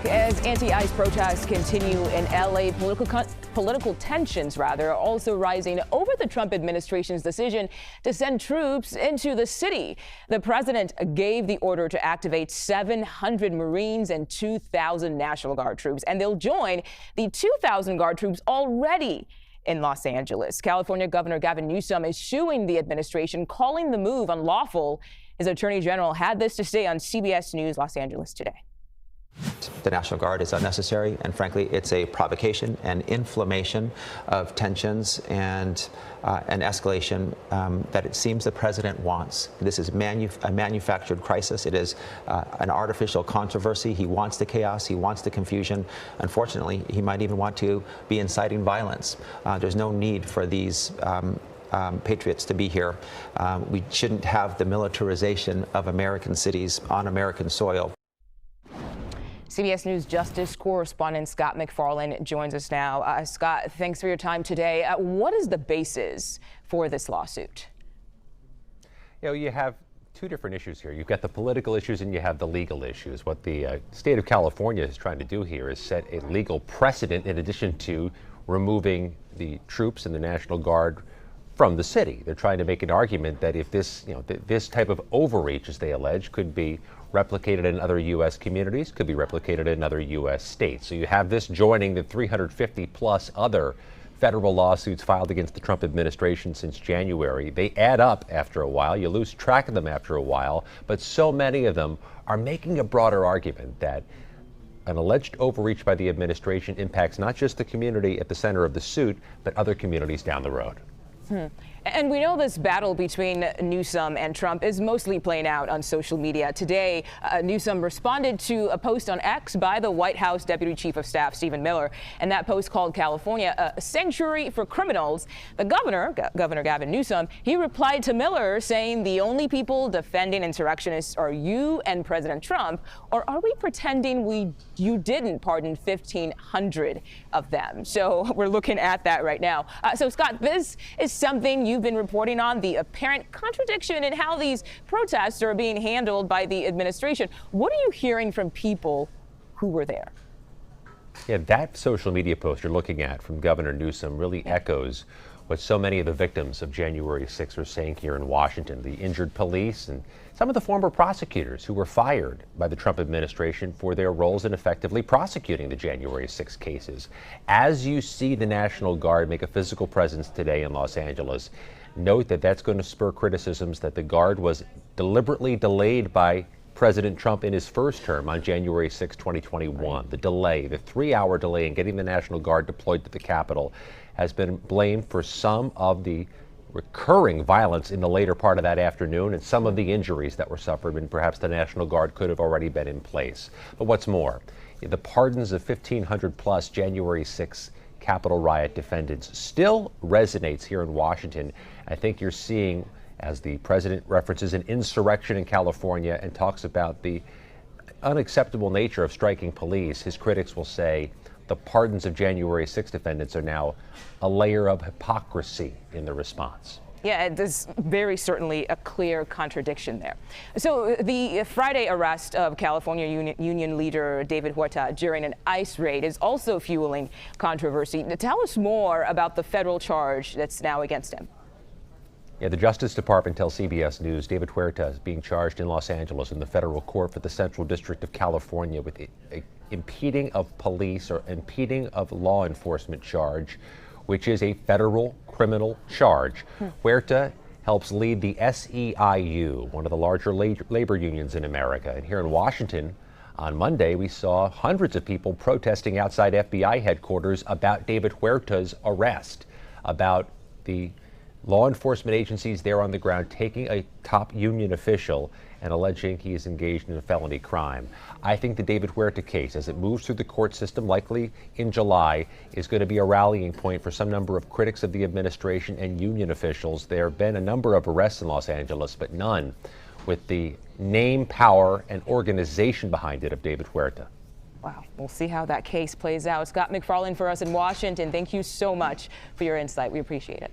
As anti-ICE protests continue in LA, political tensions are also rising over the Trump administration's decision to send troops into the city. The president gave the order to activate 700 Marines and 2,000 National Guard troops, and they'll join the 2,000 Guard troops already in Los Angeles. California Governor Gavin Newsom is suing the administration, calling the move unlawful. His attorney general had this to say on CBS News Los Angeles today. The National Guard is unnecessary, and frankly, it's a provocation and inflammation of tensions and an escalation that it seems the president wants. This is a manufactured crisis. It is an artificial controversy. He wants the chaos. He wants the confusion. Unfortunately, he might even want to be inciting violence. There's no need for these patriots to be here. We shouldn't have the militarization of American cities on American soil. CBS News Justice correspondent Scott MacFarlane joins us now. Scott, thanks for your time today. What is the basis for this lawsuit? You know, you have two different issues here. You've got the political issues and you have the legal issues. What the state of California is trying to do here is set a legal precedent in addition to removing the troops and the National Guard from the city. They're trying to make an argument that if this, this type of overreach, as they allege, could be replicated in other U.S. communities, could be replicated in other U.S. states. So you have this joining the 350 plus other federal lawsuits filed against the Trump administration since January. They add up after a while. You lose track of them after a while, but so many of them are making a broader argument that an alleged overreach by the administration impacts not just the community at the center of the suit, but other communities down the road. And we know this battle between Newsom and Trump is mostly playing out on social media. Today, Newsom responded to a post on X by the White House Deputy Chief of Staff Stephen Miller, and that post called California a sanctuary for criminals. The Governor Gavin Newsom, he replied to Miller saying the only people defending insurrectionists are you and President Trump, or are we pretending you didn't pardon 1,500 of them? So we're looking at that right now. So Scott, this is something you've been reporting on, the apparent contradiction in how these protests are being handled by the administration. What are you hearing from people who were there? Yeah, that social media post you're looking at from Governor Newsom really echoes what so many of the victims of January 6th are saying here in Washington. The injured police and some of the former prosecutors who were fired by the Trump administration for their roles in effectively prosecuting the January 6th cases. As you see the National Guard make a physical presence today in Los Angeles, note that that's going to spur criticisms that the Guard was deliberately delayed by President Trump in his first term on January 6, 2021. The delay, the 3-hour delay in getting the National Guard deployed to the Capitol has been blamed for some of the recurring violence in the later part of that afternoon and some of the injuries that were suffered, and perhaps the National Guard could have already been in place. But what's more, the pardons of 1,500 plus January 6 Capitol riot defendants still resonates here in Washington. I think you're seeing, as the president references an insurrection in California and talks about the unacceptable nature of striking police, his critics will say the pardons of January 6 defendants are now a layer of hypocrisy in the response. Yeah, there's very certainly a clear contradiction there. So the Friday arrest of California Union leader David Huerta during an ICE raid is also fueling controversy. Tell us more about the federal charge that's now against him. Yeah, the Justice Department tells CBS News David Huerta is being charged in Los Angeles in the federal court for the Central District of California with impeding of police or impeding of law enforcement charge, which is a federal criminal charge. Huerta helps lead the SEIU, one of the larger labor unions in America. And here in Washington, on Monday, we saw hundreds of people protesting outside FBI headquarters about David Huerta's arrest, about the law enforcement agencies there on the ground taking a top union official and alleging he is engaged in a felony crime. I think the David Huerta case, as it moves through the court system, likely in July, is going to be a rallying point for some number of critics of the administration and union officials. There have been a number of arrests in Los Angeles, but none with the name, power, and organization behind it of David Huerta. Wow, we'll see how that case plays out. Scott MacFarlane for us in Washington, thank you so much for your insight. We appreciate it.